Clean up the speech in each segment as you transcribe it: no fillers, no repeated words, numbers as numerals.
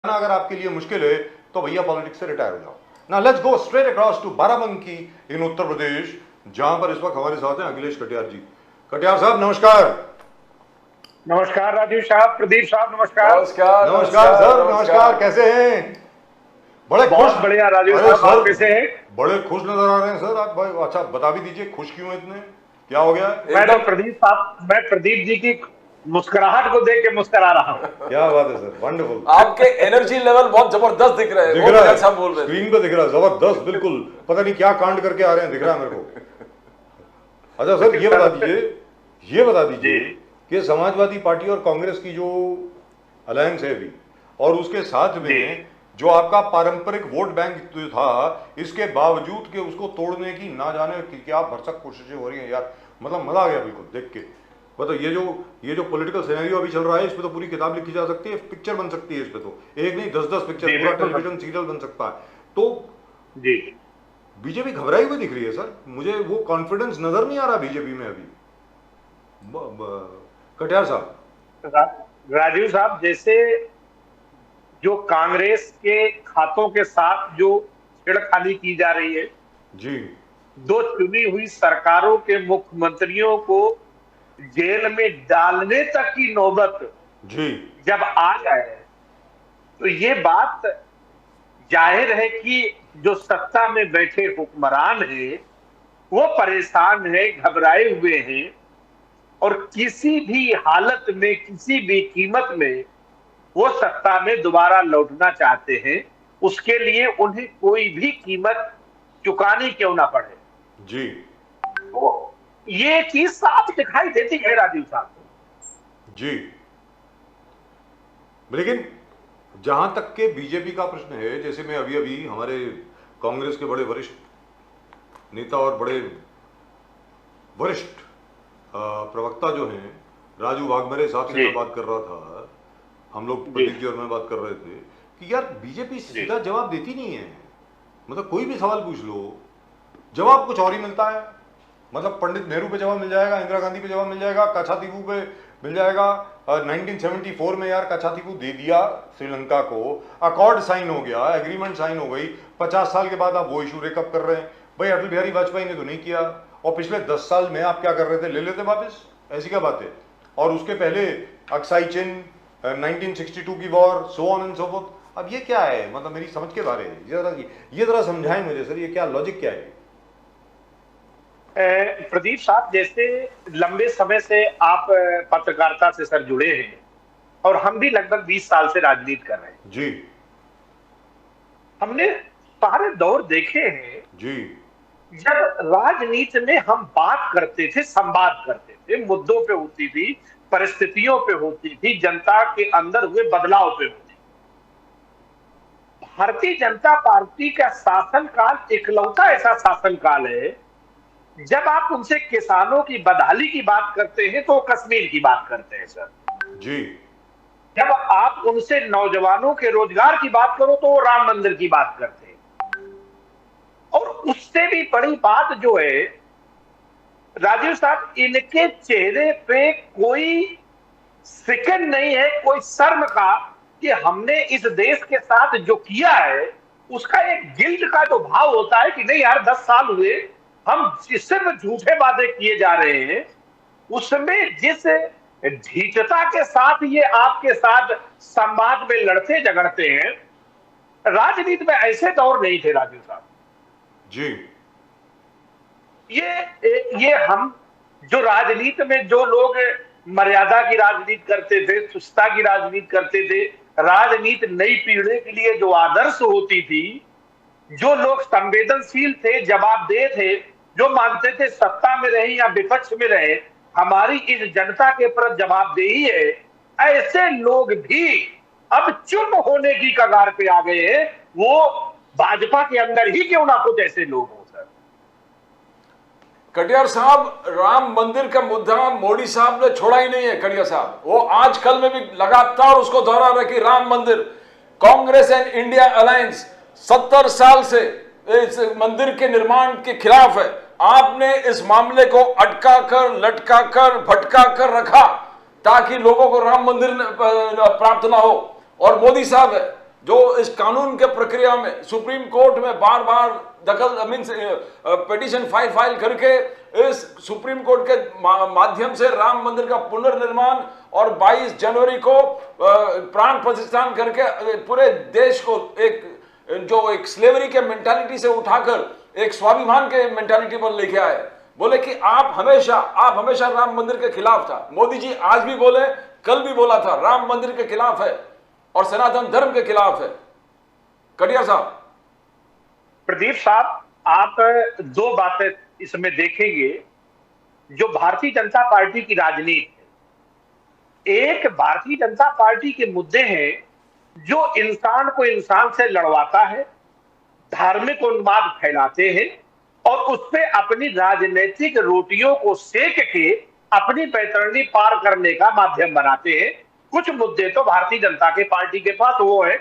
अगर आपके लिए मुश्किल है तो भैया पॉलिटिक्स से रिटायर हो जाओ। ना let's go straight across to Barabanki in Uttar Pradesh, जहां पर इस वक्त हमारे साथ हैं अखिलेश कटियार जी। कटियार साहब नमस्कार। नमस्कार राजीव साहब, प्रदीप साहब नमस्कार। नमस्कार नमस्कार सर, नमस्कार। कैसे हैं? बड़े बहुत खुश। बढ़िया राजीव अरे साहब, आप सर कैसे हैं? बड़े खुश नजर आ रहे हैं सर आप भाई। अच्छा बता भी दीजिए खुश क्यों हैं इतने, क्या हो गया? मैं प्रदीप जी की मुस्कुराहट को देख के मुस्कुरा रहा हूँ। क्या बात है सर, वंडरफुल। आपके एनर्जी लेवल बहुत जबरदस्त दिख रहे हैं। दिख रहा है, अच्छा बोल रहे हैं, स्क्रीन पे दिख रहा है जबरदस्त, बिल्कुल। पता नहीं क्या कांड करके आ रहे हैं, दिख रहा है मेरे को। अच्छा सर ये बता दीजिए कि समाजवादी पार्टी और कांग्रेस की जो अलायंस है अभी, और उसके साथ में जो आपका पारंपरिक वोट बैंक जो था, इसके बावजूद कि उसको तोड़ने की ना जाने कि क्या भरसक कोशिशें हो रही हैं यार। मतलब मजा आ गया बिल्कुल देख के। मतलब ये जो पॉलिटिकल सिनेरियो अभी चल रहा है, इस पे तो पूरी किताब लिखी जा सकती है, पिक्चर बन सकती है इस पे, तो एक नहीं 10-10 पिक्चर, पूरा टेलीविजन सीरियल बन सकता है। तो जी बीजेपी घबराई हुई दिख रही है सर, मुझे वो कॉन्फिडेंस नजर नहीं आ रहा बीजेपी में अभी। कटियार साहब। राजीव साहब, जैसे जो कांग्रेस के खातों के साथ जो छेड़खानी की जा रही है जी। दो चुनी हुई सरकारों के मुख्यमंत्रियों को जेल में डालने तक की नौबत जी जब आ जाए, तो ये बात जाहिर है कि जो सत्ता में बैठे हुक्मरान हैं वो परेशान हैं, घबराए हुए हैं, और किसी भी हालत में किसी भी कीमत में वो सत्ता में दोबारा लौटना चाहते हैं। उसके लिए उन्हें कोई भी कीमत चुकानी क्यों ना पड़े। जी तो ये चीज साफ दिखाई देती है राजीव साहब। जी। लेकिन जहां तक के बीजेपी का प्रश्न है, जैसे मैं अभी अभी हमारे कांग्रेस के बड़े वरिष्ठ नेता और बड़े वरिष्ठ प्रवक्ता जो हैं राजू वाघमरे साहब से मैं बात कर रहा था, हम लोग प्रदीप जी और मैं बात कर रहे थे कि यार बीजेपी सीधा जवाब देती नहीं है। मतलब कोई भी सवाल पूछ लो जवाब कुछ और ही मिलता है। मतलब पंडित नेहरू पे जवाब मिल जाएगा, इंदिरा गांधी पे जवाब मिल जाएगा, काछातीपू पे मिल जाएगा। 1974 में यार काछातीपू दे दिया श्रीलंका को, अकॉर्ड साइन हो गया, एग्रीमेंट साइन हो गई, 50 साल के बाद आप वो इशू रेकअप कर रहे हैं। भाई अटल बिहारी वाजपेयी ने तो नहीं किया, और पिछले 10 साल में आप क्या कर रहे थे, ले लेते वापस, ऐसी क्या बात है। और उसके पहले अक्साई चिन, 1962 की war, so on and so fourth. अब ये क्या है, मतलब मेरी समझ के बारे में ये जरा समझाएं मुझे सर, ये क्या लॉजिक क्या है? प्रदीप साहब, जैसे लंबे समय से आप पत्रकारिता से सर जुड़े हैं, और हम भी लगभग 20 साल से राजनीति कर रहे हैं जी। हमने सारे दौर देखे हैं जी। जब राजनीति में हम बात करते थे, संवाद करते थे, मुद्दों पे होती थी, परिस्थितियों पे होती थी, जनता के अंदर हुए बदलाव पे होती। भारतीय जनता पार्टी का शासनकाल इकलौता ऐसा शासनकाल है जब आप उनसे किसानों की बदहाली की बात करते हैं तो कश्मीर की बात करते हैं सर जी। जब आप उनसे नौजवानों के रोजगार की बात करो तो वो राम मंदिर की बात करते हैं। और उससे भी बड़ी बात जो है राजीव साहब, इनके चेहरे पे कोई सिकन नहीं है, कोई शर्म का, कि हमने इस देश के साथ जो किया है उसका एक गिल्ट का जो भाव होता है कि नहीं यार 10 साल हुए, हम सिर्फ झूठे वादे किए जा रहे हैं। उसमें जिस ढीठता के साथ ये आपके साथ संवाद में लड़ते झगड़ते हैं, राजनीति में ऐसे दौर नहीं थे राजीव साहब जी। ये हम जो राजनीति में जो लोग मर्यादा की राजनीति करते थे, सुस्तता की राजनीति करते थे, राजनीति नई पीढ़ी के लिए जो आदर्श होती थी, जो लोग संवेदनशील थे, जवाबदेह थे, जो मानते थे सत्ता में रहे या विपक्ष में रहे हमारी इस जनता के प्रति जवाबदेही है, ऐसे लोग भी अब चुप होने की कगार पे आ गए हैं। वो भाजपा के अंदर ही क्यों ना कुछ ऐसे लोग हो सर। कटियार साहब, राम मंदिर का मुद्दा मोदी साहब ने छोड़ा ही नहीं है। कटियार साहब वो आज कल में भी लगातार उसको दोहरा रहे कि राम मंदिर, कांग्रेस एंड इंडिया अलायंस 70 साल से इस मंदिर के निर्माण के खिलाफ है। आपने इस मामले को अटका कर, लटका कर, भटका कर रखा ताकि लोगों को राम मंदिर प्राप्त ना हो। और मोदी साहब है जो इस कानून के प्रक्रिया में सुप्रीम कोर्ट में बार बार दखल मीन्स पिटीशन फाइल करके इस सुप्रीम कोर्ट के माध्यम से राम मंदिर का पुनर्निर्माण और 22 जनवरी को प्राण प्रतिष्ठान करके पूरे देश को एक स्लेवरी के मेंटालिटी से उठाकर एक स्वाभिमान के मेंटालिटी पर लेके आए। बोले कि आप हमेशा राम मंदिर के खिलाफ था। मोदी जी आज भी बोले, कल भी बोला था, राम मंदिर के खिलाफ है और सनातन धर्म के खिलाफ है। कटियार साहब। प्रदीप साहब, आप दो बातें इसमें देखेंगे जो भारतीय जनता पार्टी की राजनीति है। एक, भारतीय जनता पार्टी के मुद्दे हैं जो इंसान को इंसान से लड़वाता है, धार्मिक उन्माद फैलाते हैं और उसपे अपनी राजनीतिक रोटियों को सेक के अपनी बैतरणी पार करने का माध्यम बनाते हैं। कुछ मुद्दे तो भारतीय जनता के पार्टी के पास वो है,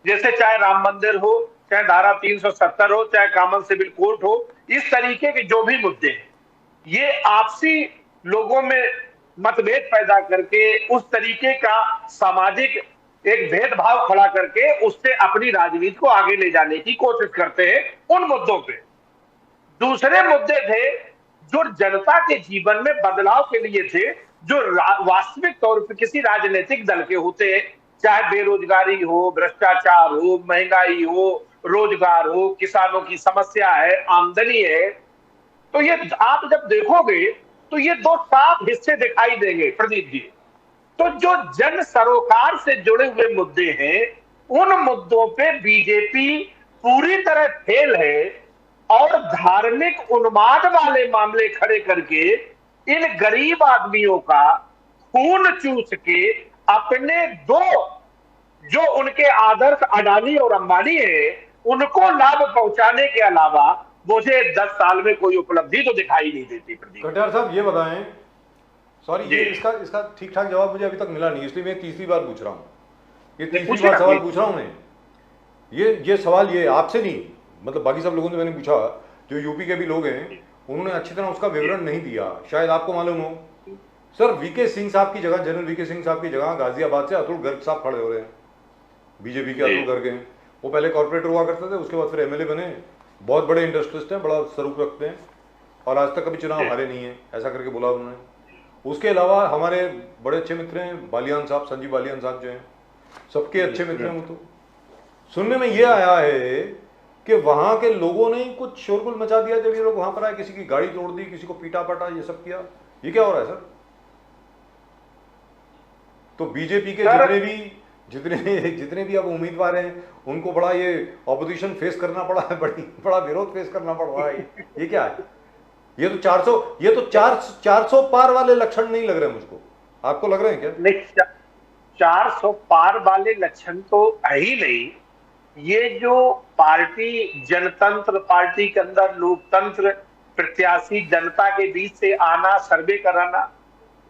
जैसे चाहे राम मंदिर हो, चाहे धारा 370 हो, चाहे कॉमन सिविल कोर्ट हो, इस तरीके के जो भी मुद्दे हैं, ये आपसी लोगों में मतभेद पैदा करके उस तरीके का सामाजिक एक भेदभाव खड़ा करके उससे अपनी राजनीति को आगे ले जाने की कोशिश करते हैं उन मुद्दों पे। दूसरे मुद्दे थे जो जनता के जीवन में बदलाव के लिए थे, जो वास्तविक तौर पर किसी राजनीतिक दल के होते हैं, चाहे बेरोजगारी हो, भ्रष्टाचार हो, महंगाई हो, रोजगार हो, किसानों की समस्या है, आमदनी है। तो ये आप जब देखोगे तो ये दो साफ हिस्से दिखाई देंगे प्रदीप जी। तो जो जन सरोकार से जुड़े हुए मुद्दे हैं, उन मुद्दों पे बीजेपी पूरी तरह फेल है और धार्मिक उन्माद वाले मामले खड़े करके इन गरीब आदमियों का खून चूस के अपने दो जो उनके आदर्श अडानी और अंबानी है उनको लाभ पहुंचाने के अलावा मुझे 10 साल में कोई उपलब्धि तो दिखाई नहीं देती। प्रदीप कटियार साहब ये बताएं, सॉरी ये इसका ठीक ठाक जवाब मुझे अभी तक मिला नहीं, इसलिए मैं तीसरी बार पूछ रहा हूँ। ये तीसरी बार सवाल पूछ रहा हूँ मैं। ये सवाल ये आपसे नहीं, मतलब बाकी सब लोगों से मैंने पूछा, जो यूपी के भी लोग हैं उन्होंने अच्छी तरह उसका विवरण नहीं दिया। शायद आपको मालूम हो सर, वीके सिंह साहब की जगह, जनरल वीके सिंह साहब की जगह गाजियाबाद से अतुल गर्ग साहब खड़े हो रहे हैं। बीजेपी के अतुल गर्ग हैं, वो पहले कॉर्पोरेटर हुआ करते थे, उसके बाद फिर एमएलए बने, बहुत बड़े इंडस्ट्रियलिस्ट हैं, बड़ा स्वरूप रखते हैं और आज तक कभी चुनाव हारे नहीं है, ऐसा करके बोला उन्होंने। उसके अलावा हमारे बड़े अच्छे मित्र हैं बालियान साहब, संजीव बालियान साहब जो हैं, सबके अच्छे मित्र हैं। वो तो सुनने में ये आया है कि वहां के लोगों ने कुछ शोरगुल मचा दिया जब ये लोग वहां पर आए, किसी की गाड़ी तोड़ दी, किसी को पीटा पाटा, ये सब किया। ये क्या हो रहा है सर? तो बीजेपी के जितने भी अब उम्मीदवार हैं उनको बड़ा ये ऑपोजिशन फेस करना पड़ा है, बड़ा विरोध फेस करना पड़ रहा है। ये क्या है? ये तो 400 पार वाले लक्षण नहीं लग रहे मुझको, आपको लग रहे हैं क्या? नहीं, 400 पार वाले लक्षण तो है ही नहीं। ये जो पार्टी जनतंत्र, पार्टी के अंदर लोकतंत्र, प्रत्याशी जनता के बीच से आना, सर्वे कराना,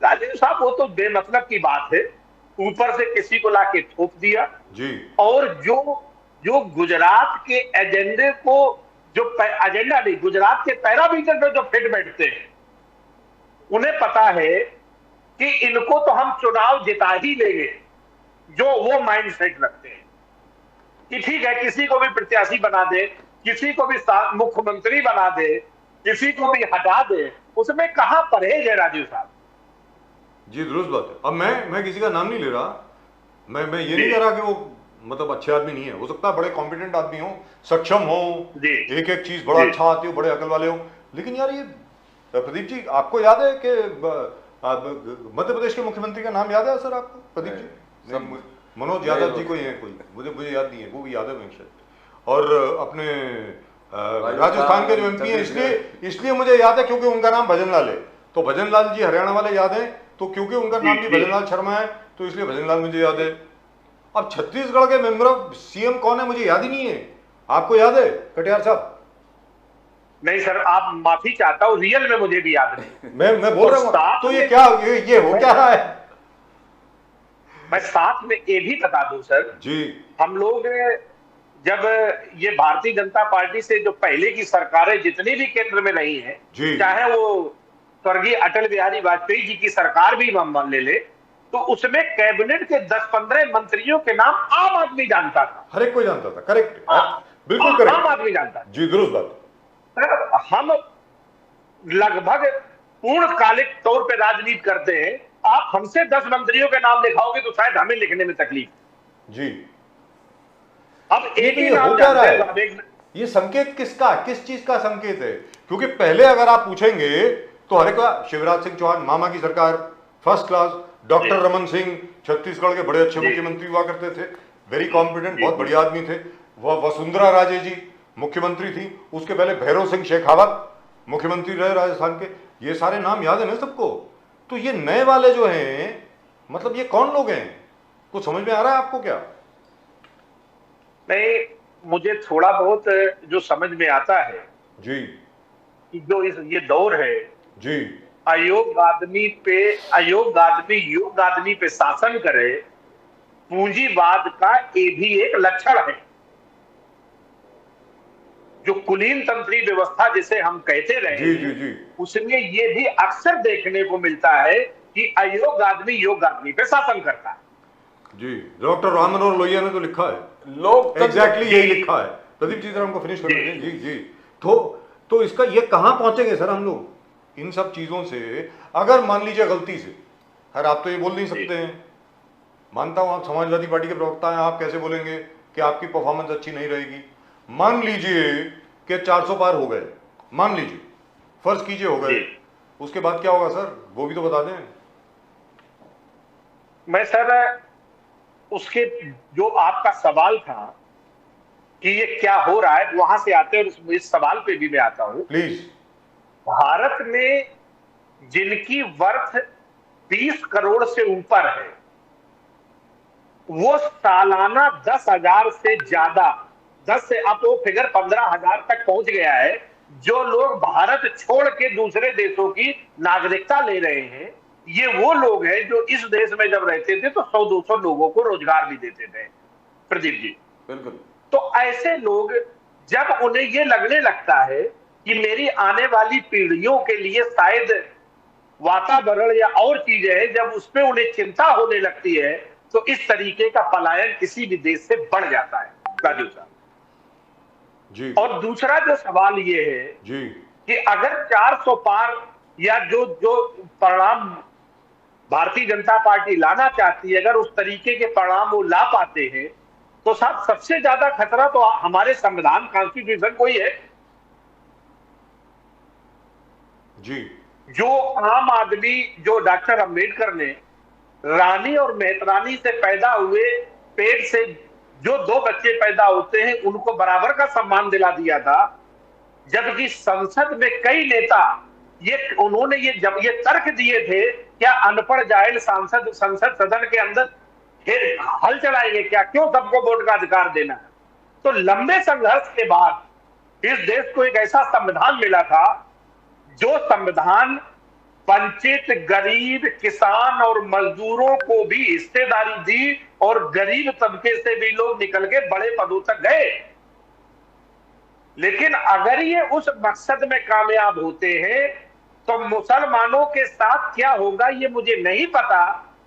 राजेंद्र साहब वो तो बेमतलब की बात है। ऊपर से किसी को लाके थोप दिया जी। और जो गुजरात के एजेंडे को, जो एजेंडा नहीं, गुजरात के पैरामीटर पे जो फिट बैठते हैं, उन्हें पता है कि इनको तो हम चुनाव जिता ही लेंगे, जो वो माइंड सेट रखते हैं कि ठीक है किसी को भी प्रत्याशी बना दे, किसी को भी मुख्यमंत्री बना दे, किसी को भी हटा दे, उसमें कहां परहेज है राजीव साहब? जी दुरुस्त बात है। अब मैं किसी का नाम नहीं ले रहा, मैं ये नहीं कह रहा कि वो मतलब अच्छे आदमी नहीं है, हो सकता है बड़े कॉम्पिटेंट आदमी हो, सक्षम हो, एक एक चीज बड़ा अच्छा आती हो, बड़े अकल वाले हो। लेकिन यार ये प्रदीप जी, आपको याद है कि मध्य प्रदेश के मुख्यमंत्री का नाम याद है सर आपको? प्रदीप जी, मनोज यादव जी कोई है, कोई मुझे याद नहीं है, वो भी यादव है शायद। और अपने राजस्थान के जो एमपी है, इसलिए मुझे याद है क्योंकि उनका नाम भजनलाल है। तो भजनलाल जी हरियाणा वाले याद है, तो क्योंकि उनका नाम भी भजनलाल शर्मा है तो इसलिए भजनलाल मुझे याद है। अब छत्तीसगढ़ के मेंबर ऑफ सीएम कौन है मुझे याद ही नहीं है, आपको याद है कटियार साहब? नहीं सर, आप माफी चाहता हूं, रियल में मुझे भी याद नहीं। मैं बोल रहा हूं, तो ये क्या ये हो क्या रहा है? मैं साथ में ये भी बता दूं सर जी, हम लोग जब ये भारतीय जनता पार्टी से जो पहले की सरकारें जितनी भी केंद्र में रही हैं, चाहे वो स्वर्गीय अटल बिहारी वाजपेयी जी की सरकार भी हम ले ले, तो उसमें कैबिनेट के 10-15 मंत्रियों के नाम आम आदमी जानता था। हर एक कोई जानता था, करेक्ट, बिल्कुल आम करेक्ट आदमी जानता था। जी, दुरुस्त बात। हम लगभग पूर्णकालिक तौर पे राजनीति करते हैं, आप हमसे 10 मंत्रियों के नाम लिखाओगे तो शायद हमें लिखने में तकलीफ। जी, अब एक ही ये हो नाम क्या रहा जानते है? हैं, एक ये संकेत किसका, किस चीज का संकेत है? क्योंकि पहले अगर आप पूछेंगे तो हर एक शिवराज सिंह चौहान मामा की सरकार first class, doctor Raman Singh Chhattisgarh के बड़े अच्छे मुख्यमंत्री हुआ करते थे, वेरी कॉम्पिटेंट, बहुत बढ़िया आदमी थे। वह वसुंधरा राजे जी मुख्यमंत्री थी, उसके पहले भैरव सिंह शेखावत मुख्यमंत्री रहे राजस्थान के। ये सारे नाम याद है ना सबको? तो ये नए वाले जो हैं, मतलब ये कौन लोग हैं? कुछ समझ में आ रहा है आपको क्या? नहीं, मुझे थोड़ा बहुत जो समझ में आता है जी कि जो ये दौर है, जी अयोग्य आदमी पे शासन करे, पूंजीवाद का ये भी एक लक्षण है। जो कुलीन तंत्री व्यवस्था जिसे हम कहते रहे जी जी जी उसमें ये भी अक्सर देखने को मिलता है कि अयोग्य आदमी योग्य आदमी पे शासन करता है। जी, डॉक्टर राम मनोहर लोहिया ने तो लिखा है, लोग एग्जैक्टली यही लिखा है। प्रदीप जी, हमको फिनिश करने दें। जी जी, तो इसका ये कहाँ पहुंचेंगे सर हम लोग इन सब चीजों से? अगर मान लीजिए गलती से, खैर आप तो ये बोल नहीं सकते हैं, मानता हूं आप समाजवादी पार्टी के प्रवक्ता हैं, आप कैसे बोलेंगे कि आपकी परफॉर्मेंस अच्छी नहीं रहेगी? मान लीजिए कि 400 पार हो गए, मान लीजिए, फर्ज कीजिए हो गए, उसके बाद क्या होगा सर, वो भी तो बता दें। मैं सर उसके जो आपका सवाल था कि ये क्या हो रहा है, वहां से आते हैं इस सवाल पे भी मैं आता हूं। प्लीज। भारत में जिनकी वर्थ 20 करोड़ से ऊपर है, वो सालाना 10,000 से ज्यादा, 10 से अब वो फिगर 15,000 तक पहुंच गया है, जो लोग भारत छोड़ के दूसरे देशों की नागरिकता ले रहे हैं। ये वो लोग हैं जो इस देश में जब रहते थे तो 100-200 लोगों को रोजगार भी देते थे। प्रदीप जी, बिल्कुल। तो ऐसे लोग जब उन्हें ये लगने लगता है कि मेरी आने वाली पीढ़ियों के लिए शायद वातावरण या और चीजें हैं, जब उसमें उन्हें चिंता होने लगती है, तो इस तरीके का पलायन किसी भी देश से बढ़ जाता है राजीव साहब जी। और दूसरा जो सवाल ये है जी कि अगर 400 पार या जो परिणाम भारतीय जनता पार्टी लाना चाहती है, अगर उस तरीके के परिणाम वो ला पाते हैं, तो साहब सबसे ज्यादा खतरा तो हमारे संविधान कॉन्स्टिट्यूशन को ही है। जी जो आम आदमी, जो डॉक्टर अंबेडकर ने रानी और मेहतरानी से पैदा हुए, पेट से जो 2 बच्चे पैदा होते हैं उनको बराबर का सम्मान दिला दिया था, जबकि संसद में कई नेता उन्होंने जब ये तर्क दिए थे, क्या अनपढ़ जाहिल सांसद संसद सदन के अंदर फिर हल चलाएंगे क्या, क्यों सबको वोट का अधिकार देना है? तो लंबे संघर्ष के बाद इस देश को एक ऐसा संविधान मिला था, जो संविधान वंचित, गरीब, किसान और मजदूरों को भी हिस्सेदारी दी और गरीब तबके से भी लोग निकल के बड़े पदों तक गए। लेकिन अगर ये उस मकसद में कामयाब होते हैं तो मुसलमानों के साथ क्या होगा ये मुझे नहीं पता,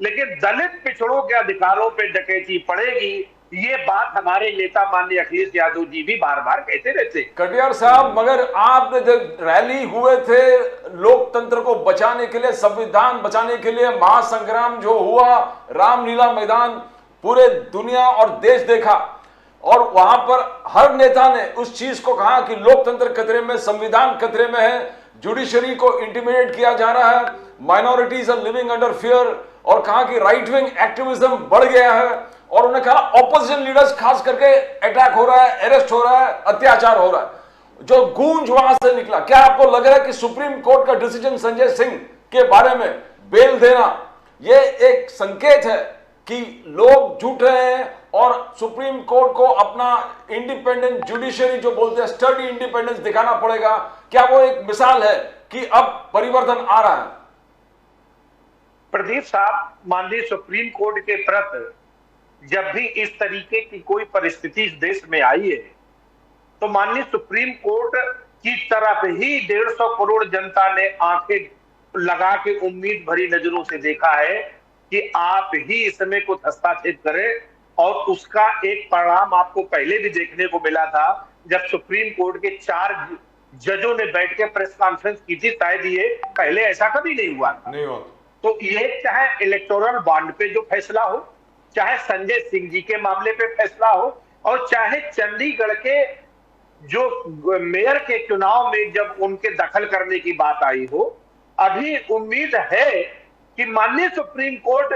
लेकिन दलित पिछड़ों के अधिकारों पे डकैती पड़ेगी, ये बात हमारे नेता माननीय अखिलेश यादव जी भी बार बार कहते रहते। कटियार साहब, मगर आपने जब रैली हुए थे लोकतंत्र को बचाने के लिए, संविधान बचाने के लिए, महासंग्राम जो हुआ, रामलीला मैदान पूरे दुनिया और देश देखा, और वहां पर हर नेता ने उस चीज को कहा कि लोकतंत्र खतरे में, संविधान खतरे में है, जुडिशरी को इंटिमिडेट किया जा रहा है, minorities are living under fear, और कहा कि राइट विंग एक्टिविज्म बढ़ गया है, और उन्होंने कहा ऑपोजिशन लीडर्स खास करके अटैक हो रहा है, अरेस्ट हो रहा है, अत्याचार हो रहा है। जो गूंज वहां से निकला, क्या आपको लग रहा है कि सुप्रीम कोर्ट का डिसीजन संजय सिंह के बारे में बेल देना ये एक संकेत है कि लोग झूठ रहे हैं और सुप्रीम कोर्ट को अपना इंडिपेंडेंट जुडिशरी जो बोलते हैं स्टडी इंडिपेंडेंस दिखाना पड़ेगा? क्या वो एक मिसाल है कि अब परिवर्तन आ रहा है? प्रदीप साहब, माननीय सुप्रीम कोर्ट के प्रति जब भी इस तरीके की कोई परिस्थिति इस देश में आई है, तो माननीय सुप्रीम कोर्ट की तरफ ही 150 करोड़ जनता ने आंखें लगा के उम्मीद भरी नजरों से देखा है कि आप ही इसमें कुछ हस्तक्षेप करें, और उसका एक परिणाम आपको पहले भी देखने को मिला था जब सुप्रीम कोर्ट के 4 जजों ने बैठ के प्रेस कॉन्फ्रेंस की थी। शायद ये पहले ऐसा कभी नहीं हुआ था। नहीं हुआ। तो ये चाहे इलेक्टोरल बॉन्ड पे जो फैसला हो, चाहे संजय सिंह जी के मामले पे फैसला हो, और चाहे चंडीगढ़ के जो मेयर के चुनाव में जब उनके दखल करने की बात आई हो, अभी उम्मीद है कि माननीय सुप्रीम कोर्ट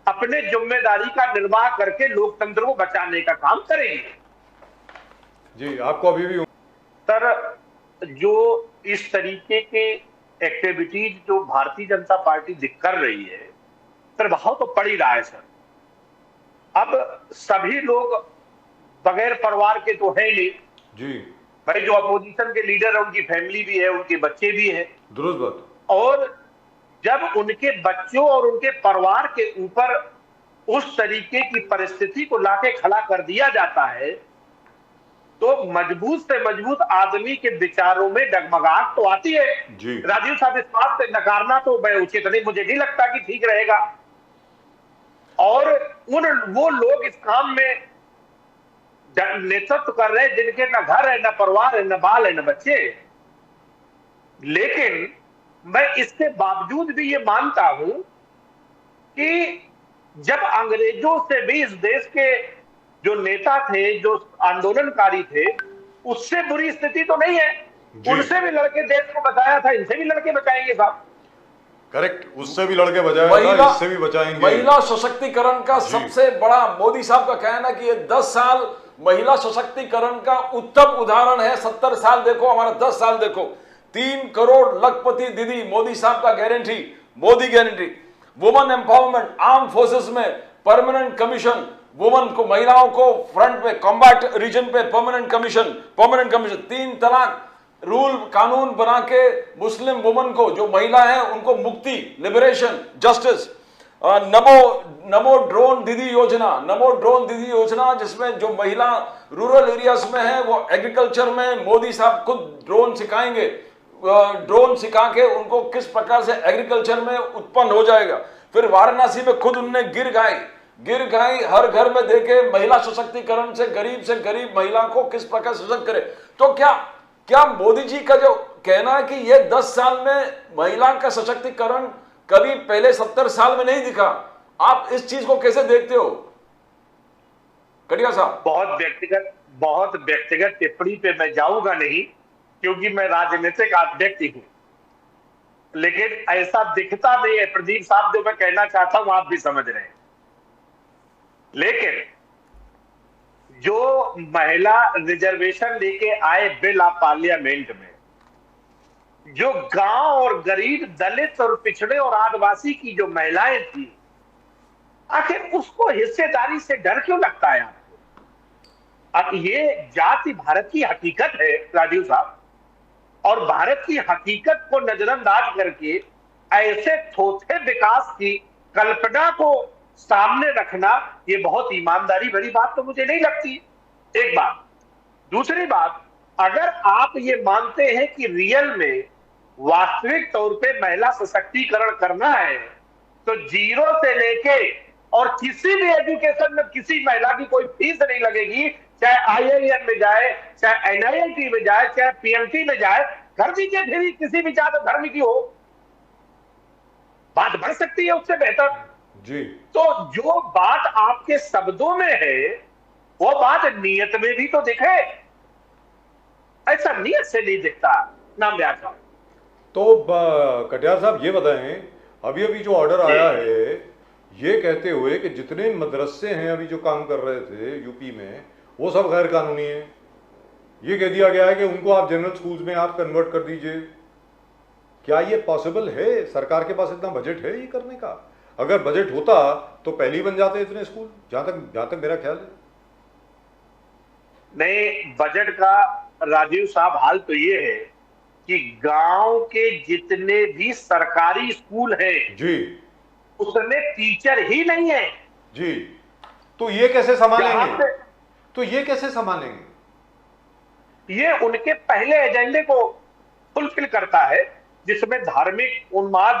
अपने जिम्मेदारी का निर्वाह करके लोकतंत्र को बचाने का काम करेंगे। जी, आपको अभी भी सर, जो इस तरीके के एक्टिविटीज जो भारतीय जनता पार्टी कर रही है, प्रभाव तो पड़ ही रहा है सर। अब सभी लोग बगैर परिवार के तो है नहीं जी भाई। जो अपोजिशन के लीडर है उनकी फैमिली भी है, उनके बच्चे भी हैं। दुरुस्त बात। और जब उनके बच्चों और उनके परिवार के ऊपर उस तरीके की परिस्थिति को लाके खड़ा कर दिया जाता है, तो मजबूत से मजबूत आदमी के विचारों में डगमगाहट तो आती है। जी राजीव साहब, इस बात से नकारना तो मैं उचित नहीं, मुझे नहीं लगता कि ठीक रहेगा। और वो लोग इस काम में नेतृत्व कर रहे हैं जिनके न घर है, न परिवार है, न बाल है, न बच्चे। लेकिन मैं इसके बावजूद भी ये मानता हूं कि जब अंग्रेजों से भी इस देश के जो नेता थे, जो आंदोलनकारी थे, उससे बुरी स्थिति तो नहीं है। उनसे भी लड़के देश को बचाया था, इनसे भी लड़के बचाएंगे साहब। करेक्ट, उससे भी लड़के बचाया था, इससे भी बचाएंगे। महिला सशक्तिकरण का सबसे बड़ा मोदी साहब का कहना कि ये 10 साल महिला सशक्तिकरण का उत्तम उदाहरण है। 70 साल देखो, हमारा 10 साल देखो। 3 करोड़ लखपति दीदी, मोदी साहब का guarantee, Modi guarantee. Women empowerment, arm forces में परमानेंट कमीशन, वुमेन को, महिलाओं को फ्रंट पे, कॉम्बैट रीजन पे परमानेंट कमीशन। 3 तलाक रूल कानून बना के मुस्लिम वुमेन को, जो महिला है, उनको मुक्ति, लिबरेशन, जस्टिस। नमो ड्रोन दीदी योजना, जिसमें जो महिला रूरल एरियाज में है वो एग्रीकल्चर में मोदी साहब खुद ड्रोन सिखाएंगे। ड्रोन सिखा के उनको किस प्रकार से एग्रीकल्चर में उत्पन्न हो जाएगा। फिर वाराणसी में खुद उनने गिर गाय हर घर में देके महिला सशक्तिकरण से गरीब महिला को किस प्रकार सशक्त करे। तो क्या मोदी जी का जो कहना है कि ये 10 साल में महिला का सशक्तिकरण कभी पहले 70 साल में नहीं दिखा, आप इस चीज को कैसे देखते हो कटिया साहब? बहुत व्यक्तिगत टिप्पणी पे मैं जाऊंगा नहीं, क्योंकि मैं राजनीतिक व्यक्ति हूं। लेकिन ऐसा दिखता नहीं है प्रदीप साहब, जो मैं कहना चाहता हूं आप भी समझ रहे हैं। लेकिन जो महिला रिजर्वेशन लेके आए बिल आप पार्लियामेंट में, जो गांव और गरीब, दलित और पिछड़े और आदिवासी की जो महिलाएं थी, आखिर उसको हिस्सेदारी से डर क्यों लगता है आपको? अब ये जाति भारत की हकीकत है राजीव साहब, और भारत की हकीकत को नजरअंदाज करके ऐसे थोथे विकास की कल्पना को सामने रखना, ये बहुत ईमानदारी भरी बात तो मुझे नहीं लगती। एक बात। दूसरी बात, अगर आप ये मानते हैं कि रियल में वास्तविक तौर पे महिला सशक्तिकरण करना है, तो 0 से लेके और किसी भी एजुकेशन में किसी महिला की कोई फीस नहीं लगेगी, चाहे IIM में जाए, चाहे NIT में जाए, चाहे PMT में जाए, कर दीजिए। फिर किसी भी जात धर्म की हो, बात बढ़ सकती है उससे बेहतर जी। तो जो बात आपके शब्दों में है, वो बात नियत में भी तो दिखे। ऐसा नियत से नहीं दिखता नाम व्याख्या। तो कटियार साहब ये बताएं, अभी जो ऑर्डर आया है ये कहते हुए कि जितने मदरसे हैं अभी जो काम कर रहे थे यूपी में, वो सब गैर कानूनी है। ये कह दिया गया है कि उनको आप जनरल स्कूल्स में आप कन्वर्ट कर दीजिए। क्या ये पॉसिबल है? सरकार के पास इतना बजट है ये करने का? अगर बजट होता तो पहले ही बन जाते इतने स्कूल, जहां तक मेरा ख्याल है। नहीं, बजट का राजीव साहब हाल तो ये है कि गांव के जितने भी सरकारी स्कूल हैं जी, उसमें टीचर ही नहीं है जी। तो ये कैसे संभालेंगे? ये उनके पहले एजेंडे को फुलफिल करता है, जिसमें धार्मिक उन्माद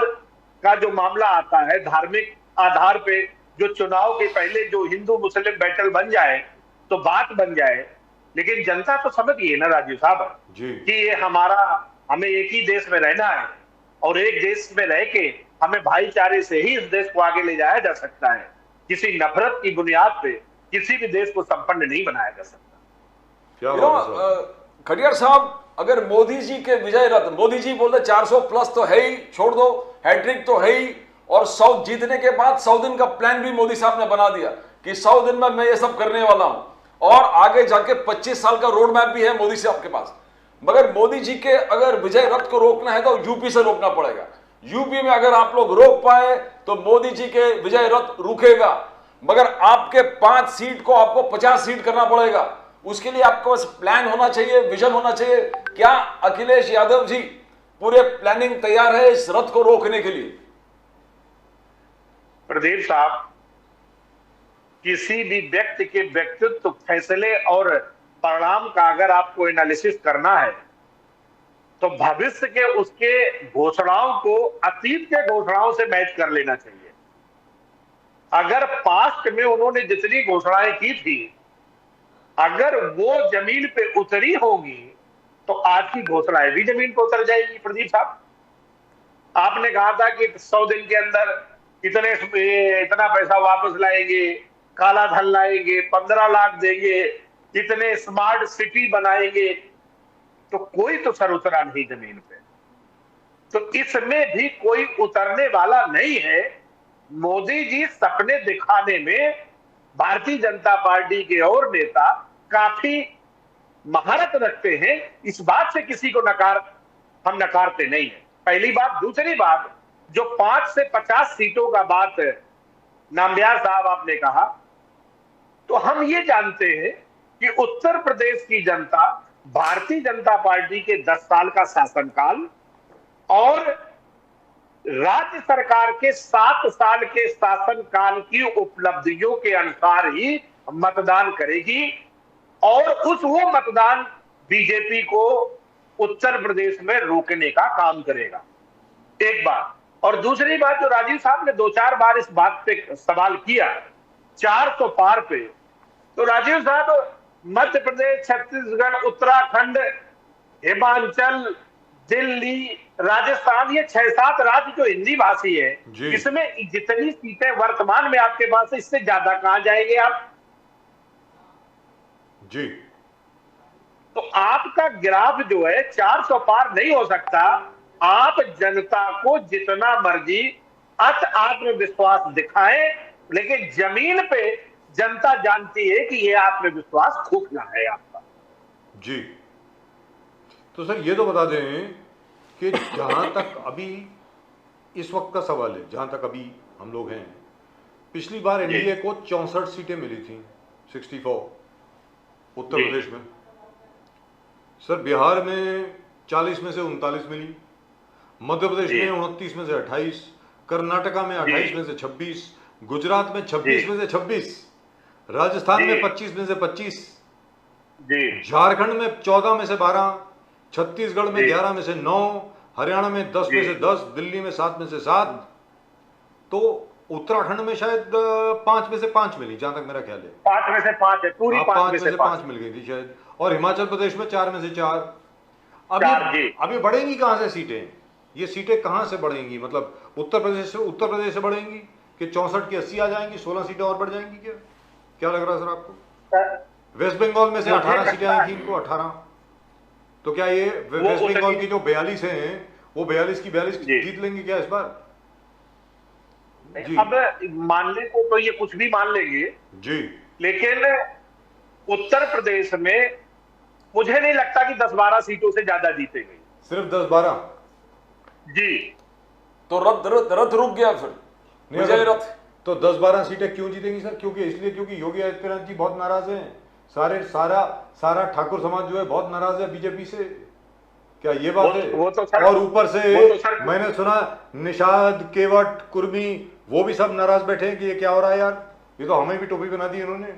का जो मामला आता है, धार्मिक आधार पे जो चुनाव के पहले जो हिंदू मुस्लिम बैटल बन जाए तो बात बन जाए, लेकिन जनता तो समझ गई है ना राजीव साहब जी कि ये हमें एक ही देश में रहना है और एक देश में रह के हमें भाईचारे से ही इस देश को आगे ले जाया जा सकता है। किसी नफरत की बुनियाद पे किसी भी देश को संपन्न नहीं बनाया जा सकता। क्या बात है साहब? खटियार साहब, अगर मोदी जी के विजय रथ, मोदी जी बोलते 400 प्लस तो है ही, छोड़ दो हैट्रिक तो है ही, और 100 जीतने के बाद 100 दिन का प्लान भी मोदी साहब ने बना दिया कि 100 दिन में मैं ये सब करने वाला हूं, और आगे जाके 25 साल का रोड मैप भी है मोदी साहब के पास। मगर मोदी जी के अगर विजय रथ को रोकना है तो यूपी से रोकना पड़ेगा। यूपी में अगर आप लोग रोक पाए तो मोदी जी के विजय रथ रुकेगा, मगर आपके 5 सीट को आपको 50 सीट करना पड़ेगा। उसके लिए आपको बस प्लान होना चाहिए, विजन होना चाहिए। क्या अखिलेश यादव जी पूरे प्लानिंग तैयार है इस रथ को रोकने के लिए? प्रदीप साहब, किसी भी व्यक्ति के व्यक्तित्व, फैसले और परिणाम का अगर आपको एनालिसिस करना है तो भविष्य के उसके घोषणाओं को अतीत के घोषणाओं से मैच कर लेना चाहिए। अगर पास्ट में उन्होंने जितनी घोषणाएं की थी अगर वो जमीन पे उतरी होगी तो आज की घोषणाएं भी जमीन पे उतर जाएगी। प्रदीप साहब, आपने कहा था कि 100 दिन के अंदर इतना पैसा वापस लाएंगे, काला धन लाएंगे, 15 लाख देंगे, इतने स्मार्ट सिटी बनाएंगे, तो कोई तो सर उतरा नहीं जमीन पे। तो इसमें भी कोई उतरने वाला नहीं है। मोदी जी सपने दिखाने में भारतीय जनता पार्टी के और नेता काफी महारत रखते हैं, इस बात से किसी को हम नकारते नहीं है। पहली बात। दूसरी बात, जो 5 से 50 सीटों का बात नामबियार साहब आपने कहा, तो हम ये जानते हैं कि उत्तर प्रदेश की जनता भारतीय जनता पार्टी के 10 साल का शासनकाल और राज्य सरकार के 7 साल के शासनकाल की उपलब्धियों के अनुसार ही मतदान करेगी, और वो मतदान बीजेपी को उत्तर प्रदेश में रोकने का काम करेगा। एक बात। और दूसरी बात, जो राजीव साहब ने 2-4 बार इस बात पे सवाल किया 400 पार पे, तो राजीव साहब, मध्य प्रदेश, छत्तीसगढ़, उत्तराखंड, हिमाचल, दिल्ली, राजस्थान, ये 6-7 राज्य जो हिंदी भाषी है, इसमें जितनी सीटें वर्तमान में आपके पास है, इससे ज्यादा कहां जाएंगे आप जी? तो आपका ग्राफ जो है 400 पार नहीं हो सकता। आप जनता को जितना मर्जी आत्मविश्वास दिखाएं, लेकिन जमीन पे जनता जानती है कि यह आत्मविश्वास खोखला है आपका। जी, तो सर ये तो बता दें कि जहां तक अभी इस वक्त का सवाल है, जहां तक अभी हम लोग हैं, पिछली बार एनडीए को 64 सीटें मिली थी, 64 उत्तर प्रदेश में। सर बिहार में 40 में से 39 मिली, मध्य प्रदेश में 29 में से 28, कर्नाटका में 28 में से 26, गुजरात में 26 में से 26, राजस्थान में 25 में से 25, झारखंड में 14 में से 12, छत्तीसगढ़ में 11 में से 9, हरियाणा में 10 में से 10, दिल्ली में 7 में से 7, तो उत्तराखंड में शायद 5 में से 5 मिली, जहां तक मेरा ख्याल है 5 में से 5 है, पूरी 5 में से 5 मिल गई थी शायद। और हिमाचल प्रदेश में 4 में से 4। अभी बढ़ेंगी कहां से सीटें? ये सीटें कहां से बढ़ेंगी? मतलब उत्तर प्रदेश से बढ़ेंगी कि 64 की 80 आ जाएंगी, 16 सीटें और बढ़ जाएंगी? क्या लग रहा है सर आपको? वेस्ट बंगाल में से 18 सीटें आई थी इनको, 18। तो क्या ये वेस्ट बंगाल की जो 42 हैं वो 42 की 42 जीत लेंगे क्या इस बार? अब मानने को तो ये कुछ भी मान लेंगे जी, लेकिन उत्तर प्रदेश में मुझे नहीं लगता कि 10-12 सीटों से ज्यादा जीतेंगे। सिर्फ 10-12? जी। तो रथ रुक गया फिर, विजय रथ। तो 10-12 सीटें क्यों जीतेंगी सर? क्योंकि योगी आदित्यनाथ जी बहुत नाराज हैं, सारा ठाकुर समाज जो है बहुत नाराज है बीजेपी से। क्या ये बात है? वो तो सर, और ऊपर से मैंने सुना निषाद, केवट, कुर्मी, वो भी सब नाराज बैठे हैं कि ये क्या हो रहा है यार, ये तो हमें भी टोपी बना दी इन्होंने।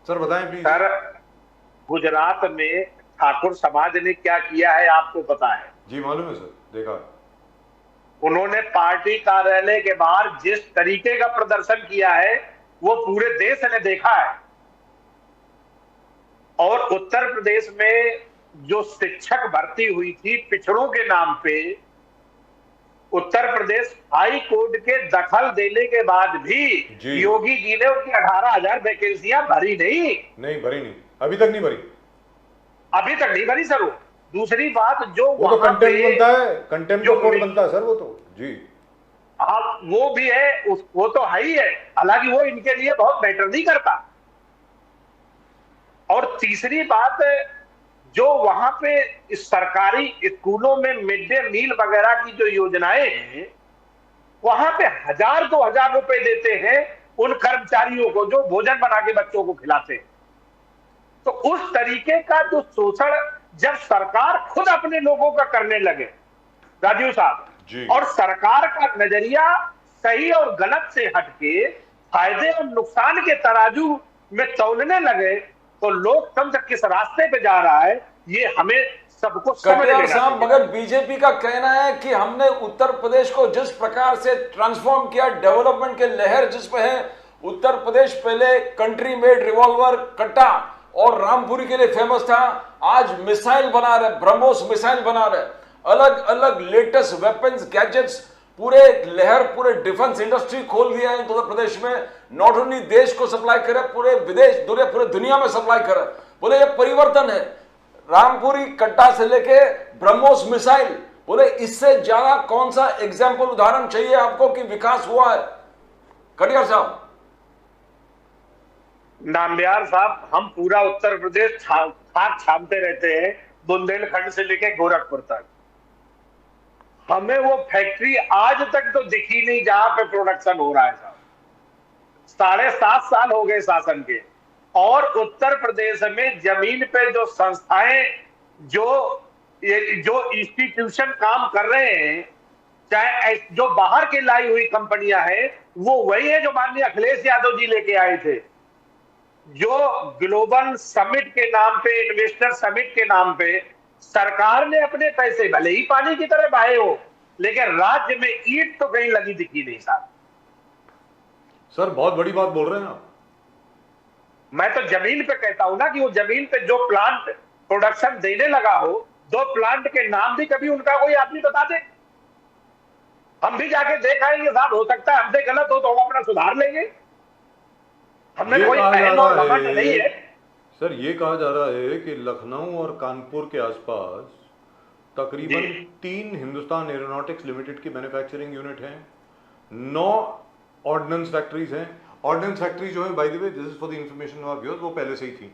सर बताएं प्लीज। सर, गुजरात में ठाकुर समाज ने क्या किया है आपको पता है? जी मालूम है सर, देखा। उन्होंने पार्टी कार्यालय के बाहर जिस तरीके का प्रदर्शन किया है वो पूरे देश ने देखा है। और उत्तर प्रदेश में जो शिक्षक भर्ती हुई थी पिछड़ों के नाम पे, उत्तर प्रदेश हाई कोर्ट के दखल देने के बाद भी योगी जी ने उनकी 18,000 वैकेंसियां भरी नहीं भरी, अभी तक नहीं भरी सर। वो दूसरी बात जो वो तो कंटेम्प्ट बनता है, कंटेम्प्ट जो कोर्ट बनता है सर, वो तो जी हाँ वो भी है, वो तो है ही है। हालांकि वो इनके लिए बहुत मैटर नहीं करता। और तीसरी बात, जो वहां पे इस सरकारी स्कूलों में मिड डे मील वगैरह की जो योजनाएं हैं, वहां पे 1,000-2,000 रुपए देते हैं उन कर्मचारियों को जो भोजन बना के बच्चों को खिलाते हैं। तो उस तरीके का जो शोषण जब सरकार खुद अपने लोगों का करने लगे राजीव साहब, और सरकार का नजरिया सही और गलत से हटके फायदे और नुकसान के तराजू में तौलने लगे, तो लोकतंत्र किस रास्ते पे जा रहा है ये हमें सबको समझ लेना साहब। मगर बीजेपी का कहना है कि हमने उत्तर प्रदेश को जिस प्रकार से ट्रांसफॉर्म किया, डेवलपमेंट के लहर जिस पे है, उत्तर प्रदेश पहले कंट्री मेड रिवॉल्वर कट्टा और रामपुरी के लिए फेमस था, आज मिसाइल बना रहे, ब्रह्मोस मिसाइल बना रहे, अलग अलग लेटेस्ट वेपन्स गैजेट्स, पूरे लहर, पूरे डिफेंस इंडस्ट्री खोल दिया है उत्तर प्रदेश में। नॉट ओनली देश को सप्लाई करे, पूरे विदेश, पूरे दुनिया में सप्लाई करे। बोले ये परिवर्तन है, रामपुरी कट्टा से लेके ब्रह्मोस मिसाइल। बोले इससे ज्यादा कौन सा एग्जाम्पल, उदाहरण चाहिए आपको कि विकास हुआ है? कटियार साहब। नाम्बियार साहब, हम पूरा उत्तर प्रदेश खाक छापते रहते हैं, बुंदेलखंड से लेके गोरखपुर तक। हमें वो फैक्ट्री आज तक तो दिखी नहीं जहां पे प्रोडक्शन हो रहा है साहब। 7.5 साल हो गए शासन के, और उत्तर प्रदेश में जमीन पे जो संस्थाएं, जो इंस्टीट्यूशन काम कर रहे हैं, चाहे जो बाहर के लाई हुई कंपनियां हैं, वो वही है जो माननीय अखिलेश यादव जी लेके आए थे। जो ग्लोबल समिट के नाम पे, इन्वेस्टर समिट के नाम पे सरकार ने अपने पैसे भले ही पानी की तरह बहाए हो, लेकिन राज्य में ईंट तो कहीं लगी दिखी नहीं साहब। सर बहुत बड़ी बात बोल रहे हैं आप। मैं तो जमीन पे कहता हूं ना कि वो जमीन पे जो प्लांट प्रोडक्शन देने लगा हो, 2 प्लांट के नाम भी कभी उनका कोई आदमी बता दे, हम भी जाके देख आएंगे साहब। हो सकता है हमसे गलत हो तो हम अपना सुधार लेंगे, हमें कोई अहम और घमंड नहीं है। सर ये कहा जा रहा है कि लखनऊ और कानपुर के आसपास तकरीबन 3 हिंदुस्तान एरोनॉटिक्स लिमिटेड की मैन्युफैक्चरिंग यूनिट हैं, 9 ऑर्डिनेंस फैक्ट्रीज हैं। ऑर्डिनेंस फैक्ट्री जो है, by the way this is for the information of viewers, वो पहले से ही थी,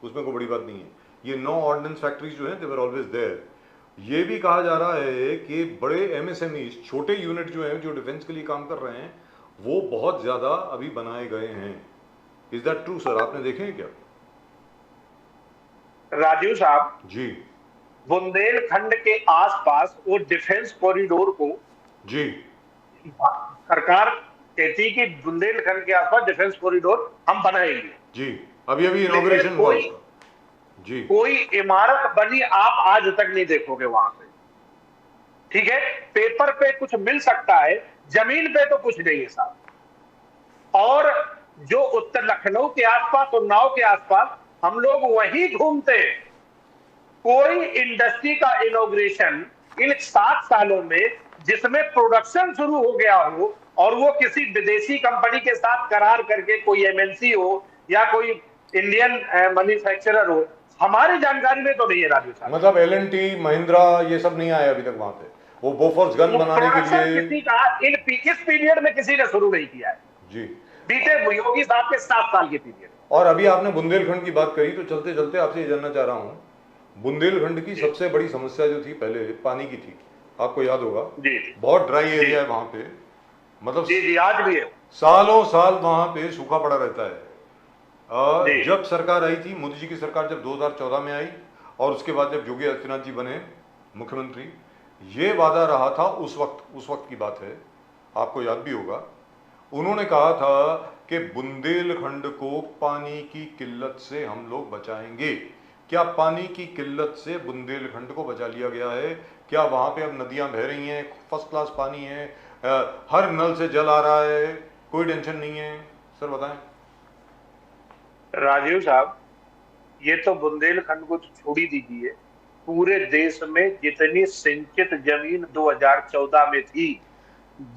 उसमें कोई बड़ी बात नहीं है। ये 9 ऑर्डिनेंस फैक्ट्रीज जो हैं, दे वर ऑलवेज देयर। ये भी कहा जा रहा है कि बड़े एमएसएमई, छोटे यूनिट जो हैं, जो डिफेंस के लिए काम कर रहे हैं, वो बहुत ज्यादा अभी बनाए गए हैं। Is that true sir? आपने देखे हैं क्या? राजीव साहब जी, बुंदेलखंड के आसपास वो डिफेंस कॉरिडोर को जी, सरकार कहती कि बुंदेलखंड के आसपास डिफेंस कॉरिडोर हम बनाएंगे जी, अभी इनॉग्रेशन हुआ उसका। जी, कोई इमारत बनी आप आज तक नहीं देखोगे वहां पे। ठीक है, पेपर पे कुछ मिल सकता है, जमीन पे तो कुछ नहीं है साहब। और जो उत्तर लखनऊ के आसपास और उन्नाव के आसपास हम लोग वहीं घूमते हैं, कोई इंडस्ट्री का इनॉग्रेशन इन 7 सालों में जिसमें प्रोडक्शन शुरू हो गया हो और वो किसी विदेशी कंपनी के साथ करार करके, कोई एमएनसी हो या कोई इंडियन मैन्युफैक्चरर हो, हमारी जानकारी में तो नहीं है राजू साहब। मतलब एल&टी, महिंद्रा, ये सब नहीं आया अभी तक वहां पे। वो बोफोर्स गन बनाने के लिए किसी का इस पीरियड में किसी ने शुरू नहीं किया है जी, बीते योगी साहब के 7 साल के पीरियड। और अभी आपने बुंदेलखंड की बात करी, तो चलते चलते आपसे ये जानना चाह रहा हूँ, बुंदेलखंड की सबसे बड़ी समस्या जो थी पहले, पानी की थी, आपको याद होगा जी। बहुत ड्राई एरिया है वहां पे, मतलब जी आज भी है, सालों साल वहां पे सूखा पड़ा रहता है। जब सरकार आई थी, मोदी जी की सरकार जब 2014 में आई, और उसके बाद जब योगी आदित्यनाथ जी बने मुख्यमंत्री, ये वादा रहा था उस वक्त की बात है, आपको याद भी होगा, उन्होंने कहा था कि बुंदेलखंड को पानी की किल्लत से हम लोग बचाएंगे। क्या पानी की किल्लत से बुंदेलखंड को बचा लिया गया है? क्या वहां पे अब नदियां बह रही हैं, फर्स्ट क्लास पानी है, हर नल से जल आ रहा है, कोई टेंशन नहीं है? सर बताएं। राजीव साहब, ये तो बुंदेलखंड को छोड़ ही दीजिए, पूरे देश में जितनी सिंचित जमीन 2014 में थी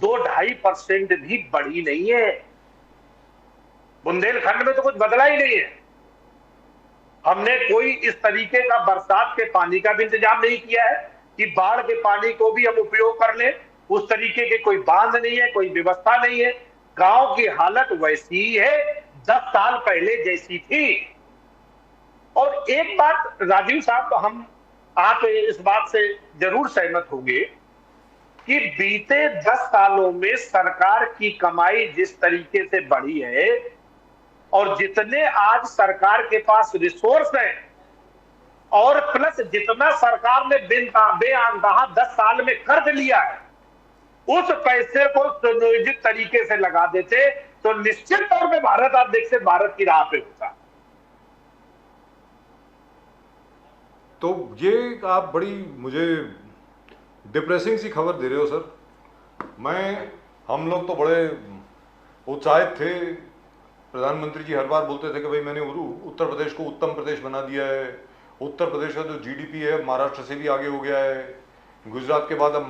2-2.5% भी बढ़ी नहीं है। बुंदेलखंड में तो कुछ बदला ही नहीं है। हमने कोई इस तरीके का बरसात के पानी का भी इंतजाम नहीं किया है कि बाढ़ के पानी को भी हम उपयोग कर लें। उस तरीके के कोई बांध नहीं है, कोई व्यवस्था नहीं है। गांव की हालत वैसी ही है 10 साल पहले जैसी थी। और एक बात राजीव साहब, आप इस बात से जरूर सहमत होंगे कि बीते 10 सालों में सरकार की कमाई जिस तरीके से बढ़ी है और जितने आज सरकार के पास रिसोर्स हैं और प्लस जितना सरकार ने बेअंतहा 10 साल में कर्ज लिया है, उस पैसे को सुनियोजित तरीके से लगा देते तो निश्चित तौर पे भारत, आप देखते भारत की राह पे होता। तो ये आप बड़ी मुझे डिप्रेसिंग सी खबर दे रहे हो सर। हम लोग तो बड़े उत्साहित थे। प्रधानमंत्री जी हर बार बोलते थे कि भाई मैंने उत्तर प्रदेश को उत्तम प्रदेश बना दिया है। उत्तर प्रदेश का जो जीडीपी है महाराष्ट्र से भी आगे हो गया है। गुजरात के बाद अब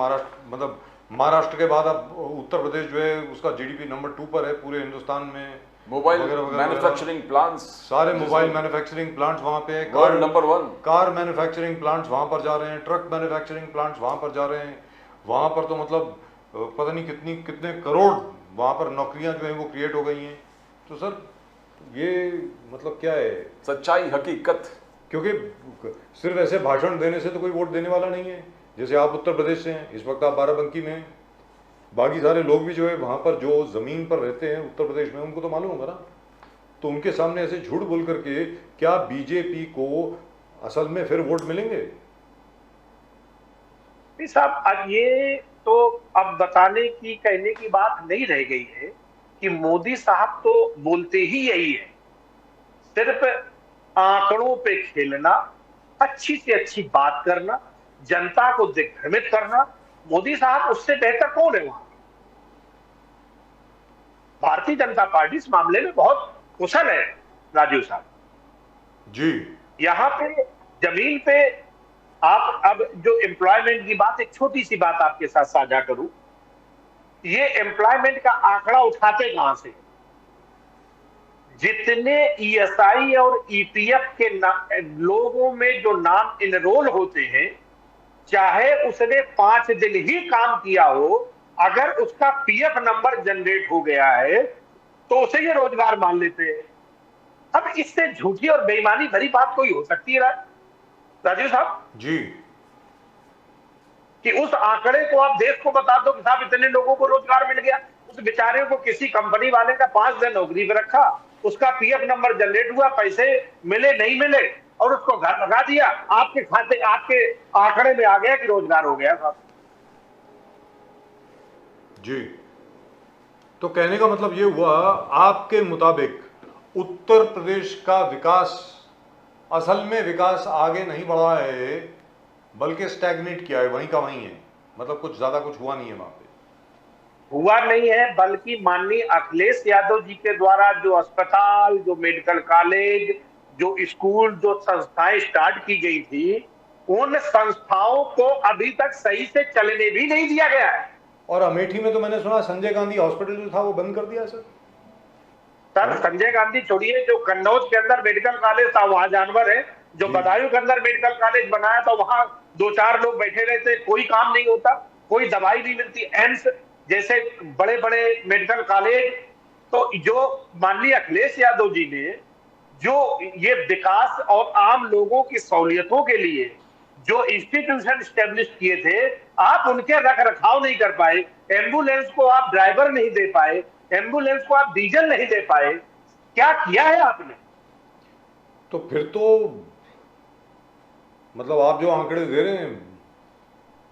महाराष्ट्र के बाद अब उत्तर प्रदेश जो है उसका जीडीपी नंबर 2 पर है पूरे हिंदुस्तान में। मोबाइल मैन्युफैक्चरिंग प्लांट्स, सारे मोबाइल मैन्युफैक्चरिंग प्लांट्स वहां पे, world number 1 car manufacturing plants वहां पर जा रहे हैं, ट्रक मैन्युफैक्चरिंग प्लांट्स वहां पर जा रहे हैं। वहां पर तो मतलब पता नहीं कितने करोड़ वहां पर नौकरियां जो है वो क्रिएट हो गई हैं। तो सर ये मतलब क्या है? सच्चाई, हकीकत। क्योंकि सिर्फ ऐसे भाषण देने से तो कोई वोट देने वाला नहीं है। जैसे आप उत्तर प्रदेश से हैं, इस वक्त आप बाराबंकी में हैं, बाकी सारे लोग भी जो है वहां पर जो जमीन पर रहते हैं उत्तर प्रदेश में, उनको तो मालूम होगा ना। तो उनके सामने ऐसे झूठ बोल करके क्या बीजेपी को असल में फिर वोट मिलेंगे? साहब, अब ये तो अब बताने की, कहने की बात नहीं रह गई है कि मोदी साहब तो बोलते ही यही है, सिर्फ आंकड़ों पे खेलना, अच्छी से अच्छी बात करना, जनता को दिग्भ्रमित करना। मोदी साहब, उससे बेहतर कौन है वहां? भारतीय जनता पार्टी इस मामले में बहुत कुशल है राजीव साहब जी। यहां पे जमीन पे आप, अब जो एम्प्लॉयमेंट की बात, एक छोटी सी बात आपके साथ साझा करूं, ये एम्प्लॉयमेंट का आंकड़ा उठाते कहां से? जितने ईएसआई और ईपीएफ के लोगों में जो नाम इनरोल होते हैं, चाहे उसने 5 दिन ही काम किया हो, अगर उसका पीएफ नंबर जनरेट हो गया है तो उसे ये रोजगार मान लेते हैं। अब इससे झूठी और बेईमानी भरी बात कोई हो सकती है राजीव साहब जी? कि उस आंकड़े को आप देश को बता दो कि साहब इतने लोगों को रोजगार मिल गया। उस बेचारे को किसी कंपनी वाले का 5 दिन नौकरी पे रखा, उसका पीएफ नंबर जनरेट हुआ, पैसे मिले नहीं मिले, और उसको घर लगा दिया, आपके खाते, आपके आंकड़े में आ गया कि रोजगार हो गया साहब जी। तो कहने का मतलब ये हुआ, आपके मुताबिक उत्तर प्रदेश का विकास असल में विकास आगे नहीं बढ़ा है, बल्कि स्टैग्नेट किया है, वहीं का वहीं है। मतलब कुछ ज्यादा कुछ हुआ नहीं है वहां पे। हुआ नहीं है, बल्कि माननीय अखिलेश यादव जी के द्वारा जो अस्पताल, जो मेडिकल कॉलेज, जो स्कूल, जो संस्थाएं स्टार्ट की गई थी, उन संस्थाओं को अभी तक सही से चलने भी नहीं दिया गया है। और अमेठी में तो मैंने सुना संजय गांधी हॉस्पिटल जो था वो बंद कर दिया सर। संजय गांधी छोड़िए, जो कन्नौज के अंदर मेडिकल कॉलेज था वहां जानवर है, जो बदायूं के अंदर मेडिकल कॉलेज बनाया था वहां 2-4 लोग बैठे रहते, कोई काम नहीं होता, कोई दवाई नहीं मिलती। एम्स जैसे बड़े बड़े मेडिकल कॉलेज, तो जो माननीय अखिलेश यादव जी ने जो ये विकास और आम लोगों की सहूलियतों के लिए जो इंस्टीट्यूशन स्टेब्लिश किए थे, आप उनके रख रखाव नहीं कर पाए। एम्बुलेंस को आप ड्राइवर नहीं दे पाए, एम्बुलेंस को आप डीजल नहीं दे पाए। क्या किया है आपने? तो फिर तो मतलब आप जो आंकड़े दे रहे हैं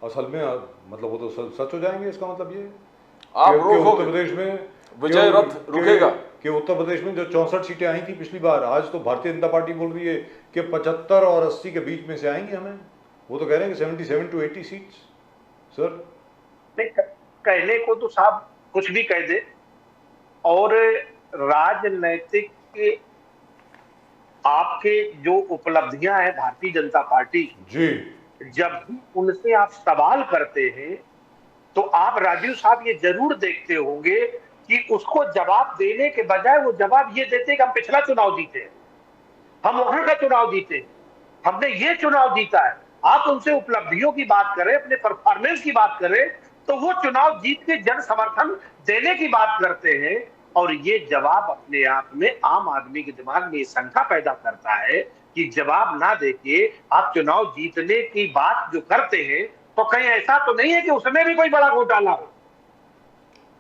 असल में मतलब वो तो सच हो जाएंगे। इसका मतलब ये आप उत्तर प्रदेश में विजय रथ रुकेगा। कि उत्तर प्रदेश में जो 64 सीटें आई थी पिछली बार, आज तो भारतीय जनता पार्टी बोल रही है कि 75 और 80 के बीच में से आएंगे हमें। वो तो कह रहे हैं कि 77 to 80 सीट्स। सर नहीं, कहने को तो साहब कुछ भी कह दे, और राजनैतिक आपके जो उपलब्धियां हैं भारतीय जनता पार्टी जी, जब भी उनसे आप सवाल करते हैं तो आप राजीव साहब ये जरूर देखते होंगे कि उसको जवाब देने के बजाय वो जवाब ये देते कि हम पिछला चुनाव जीते, हम वहां का चुनाव जीते, हमने ये चुनाव जीता है। आप उनसे उपलब्धियों की बात करें, अपने परफॉर्मेंस की बात करें, तो वो चुनाव जीत के जन समर्थन देने की बात करते हैं। और ये जवाब अपने आप में आम आदमी के दिमाग में ये शंका पैदा करता है कि जवाब ना देके आप चुनाव जीतने की बात जो करते हैं, तो कहीं ऐसा तो नहीं है कि उसमें भी कोई बड़ा घोटाला हो।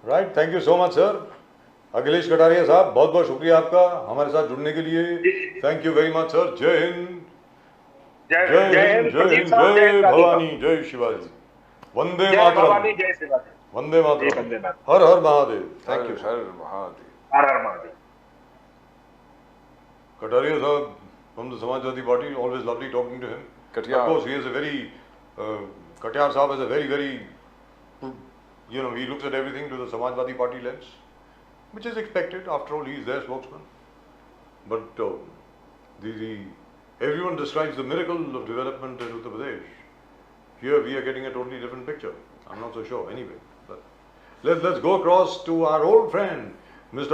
Right, thank you so much sir. Akhilesh Kataria साहब, बहुत बहुत शुक्रिया आपका हमारे साथ जुड़ने के लिए। Thank you very much sir. जय हिंद, जय हिंद, जय हिंद, जय भवानी, जय शिवाजी, वंदे मातरम, जय शिवाजी, वंदे मातरम, हर हर महादेव। थैंक यू हर महादेव, हर हर Mahadev. Kataria sir from the Samajwadi Party, always lovely talking to him. Katiyar. Of course, he is a very, Katiyar Saab is a very, very, he looks at everything to the Samajwadi Party lens, which is expected. After all, he is their spokesman. But everyone describes the miracle of development in Uttar Pradesh. Here we are getting a totally different picture. I'm not so sure anyway. But let's go across to our old friend, Mr.